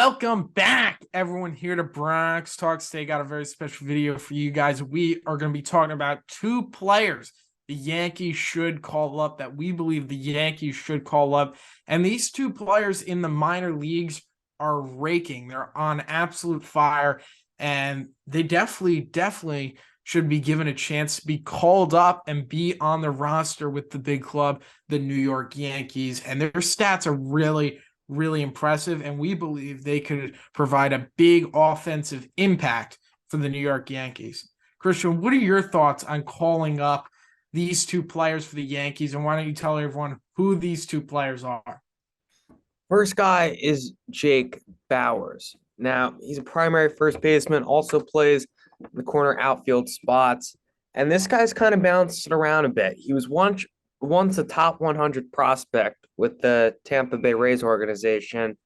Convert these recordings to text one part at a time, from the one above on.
Welcome back, everyone, here to Bronx Talks. Today, got a very special video for you guys. We are going to be talking about two players the Yankees should call up, that we believe the Yankees should call up. And these two players in the minor leagues are raking. They're on absolute fire, and they definitely should be given a chance to be called up and be on the roster with the big club, the New York Yankees. And their stats are really impressive, and we believe they could provide a big offensive impact for the New York Yankees. Christian, what are your thoughts on calling up these two players for the Yankees, and why don't you tell everyone who these two players are? First guy is Jake Bauers. Now, he's a primary first baseman, also plays the corner outfield spots. And this guy's kind of bounced around a bit. He was once a top 100 prospect with the Tampa Bay Rays organization.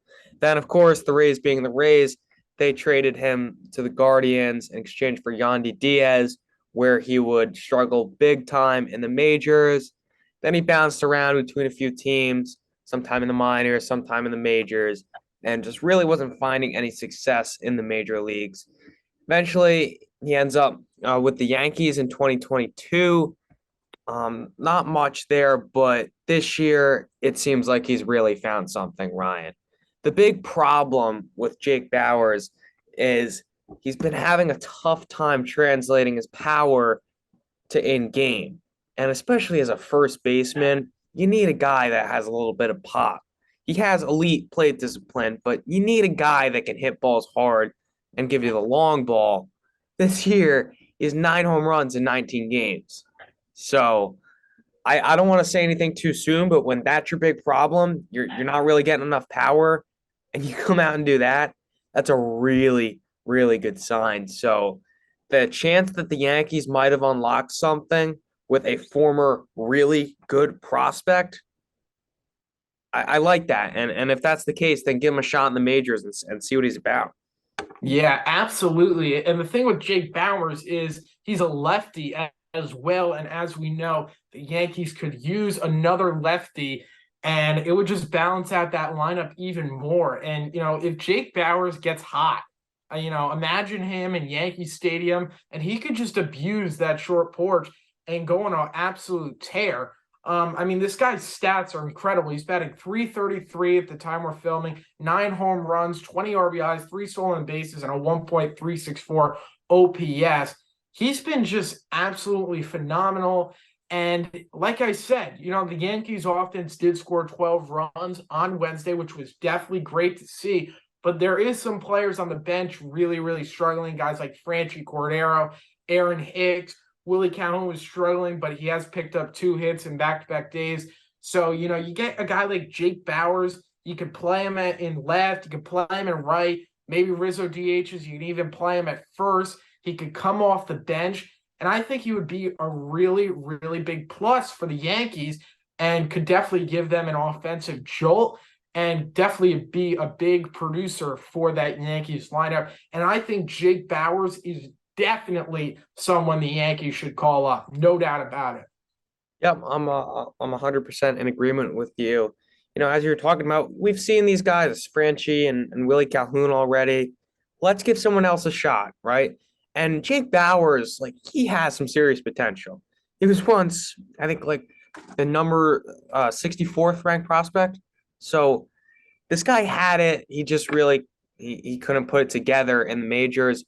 Then, of course, the Rays being the Rays, they traded him to the Guardians in exchange for Yandy Diaz, where he would struggle big time in the majors. Then he bounced around between a few teams, sometime in the minors, sometime in the majors, and just really wasn't finding any success in the major leagues. Eventually, he ends up with the Yankees in 2022. Not much there, but this year it seems like he's really found something, Ryan. The big problem with Jake Bauers is he's been having a tough time translating his power to in game. And especially as a first baseman, you need a guy that has a little bit of pop. He has elite plate discipline, but you need a guy that can hit balls hard and give you the long ball. This year is 9 home runs in 19 games. So I don't want to say anything too soon, but when that's your big problem, you're not really getting enough power, and you come out and do that, that's a really good sign. So the chance that the Yankees might have unlocked something with a former really good prospect, I like that. And if that's the case, then give him a shot in the majors and see what he's about. Yeah, absolutely. And the thing with Jake Bauers is he's a lefty as well. And as we know, the Yankees could use another lefty, and it would just balance out that lineup even more. And, if Jake Bauers gets hot, imagine him in Yankee Stadium, and he could just abuse that short porch and go on an absolute tear. This guy's stats are incredible. He's batting 333 at the time we're filming, 9 home runs, 20 RBIs, 3 stolen bases, and a 1.364 OPS. He's been just absolutely phenomenal. And like I said, the Yankees offense did score 12 runs on Wednesday, which was definitely great to see. But there is some players on the bench really struggling, guys like Franchy Cordero, Aaron Hicks. Willie Calhoun was struggling, but he has picked up 2 hits in back-to-back days. So, you get a guy like Jake Bauers. You can play him in left. You can play him in right. Maybe Rizzo DHs. You can even play him at first. He could come off the bench. And I think he would be a really big plus for the Yankees and could definitely give them an offensive jolt and definitely be a big producer for that Yankees lineup. And I think Jake Bauers is definitely someone the Yankees should call up. No doubt about it. Yep, I'm 100% in agreement with you. As you're talking about, we've seen these guys, Franchy and Willie Calhoun already. Let's give someone else a shot, right? And Jake Bauers, he has some serious potential. He was once, I think, the number 64th ranked prospect. So this guy had it. He just really he couldn't put it together in the majors.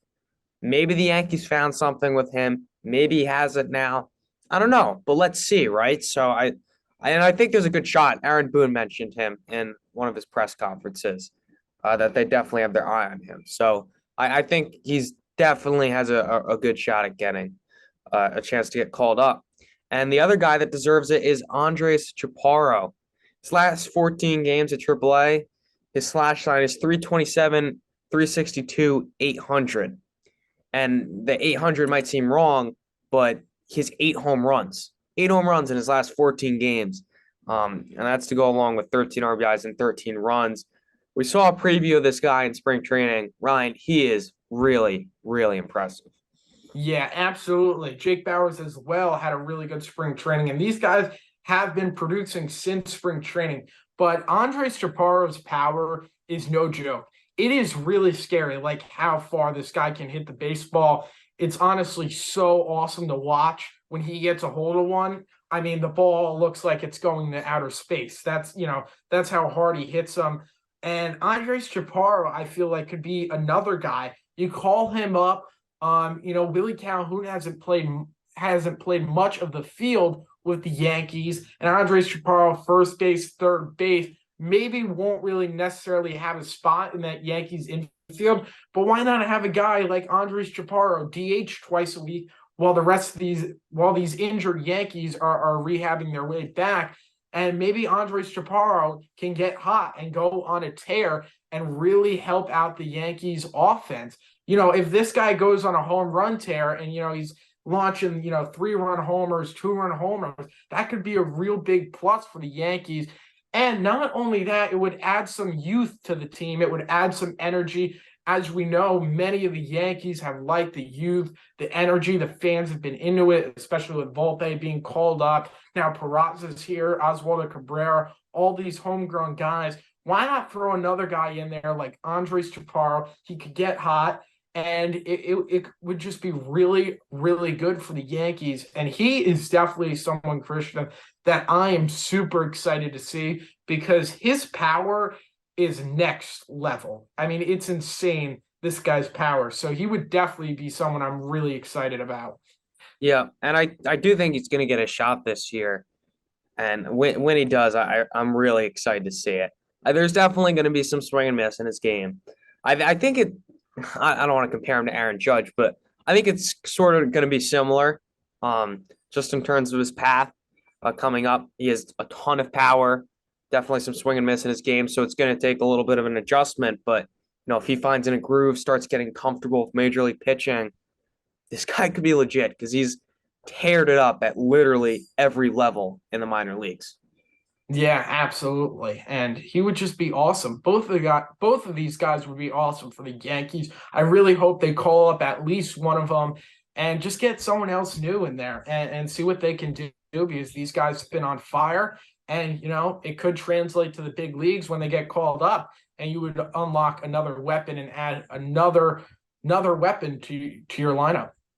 Maybe the Yankees found something with him. Maybe he has it now. I don't know, but let's see, right? So I think there's a good shot. Aaron Boone mentioned him in one of his press conferences that they definitely have their eye on him. So I think he's definitely has a good shot at getting a chance to get called up. And the other guy that deserves it is Andres Chaparro. His last 14 games at AAA, his slash line is 327, 362, 800. And the 800 might seem wrong, but his 8 home runs in his last 14 games. And that's to go along with 13 RBIs and 13 runs. We saw a preview of this guy in spring training. Ryan, he is really impressive. Yeah, absolutely. Jake Bauers as well had a really good spring training, and these guys have been producing since spring training. But Andres Chaparro's power is no joke. it is really scary, like how far this guy can hit the baseball. It's honestly so awesome to watch when he gets a hold of one. I mean, the ball looks like it's going to outer space. That's how hard he hits them. And Andres Chaparro, I feel like could be another guy. You call him up. Willie Calhoun hasn't played much of the field with the Yankees, and Andres Chaparro, first base, third base, maybe won't really necessarily have a spot in that Yankees infield. But why not have a guy like Andres Chaparro DH twice a week while these injured Yankees are rehabbing their way back? And maybe Andres Chaparro can get hot and go on a tear and really help out the Yankees offense. If this guy goes on a home run tear and he's launching 3-run homers, 2-run homers, that could be a real big plus for the Yankees. And not only that, it would add some youth to the team. It would add some energy. As we know, many of the Yankees have liked the youth, the energy. The fans have been into it, especially with Volpe being called up. Now Peraza's here, Oswaldo Cabrera, all these homegrown guys. Why not throw another guy in there like Andres Chaparro? He could get hot, and it would just be really, really good for the Yankees. And he is definitely someone, Christian, that I am super excited to see because his power is next level. I mean, it's insane, this guy's power. So he would definitely be someone I'm really excited about. Yeah, and I do think he's going to get a shot this year. And when he does, I'm really excited to see it. There's definitely going to be some swing and miss in his game. I think it. I don't want to compare him to Aaron Judge, but I think it's sort of going to be similar, just in terms of his path coming up. He has a ton of power, definitely some swing and miss in his game, so it's going to take a little bit of an adjustment. But if he finds in a groove, starts getting comfortable with major league pitching, this guy could be legit because he's teared it up at literally every level in the minor leagues. Yeah, absolutely. And he would just be awesome. Both of these guys would be awesome for the Yankees. I really hope they call up at least one of them and just get someone else new in there and see what they can do because these guys have been on fire. And it could translate to the big leagues when they get called up, and you would unlock another weapon and add another weapon to your lineup.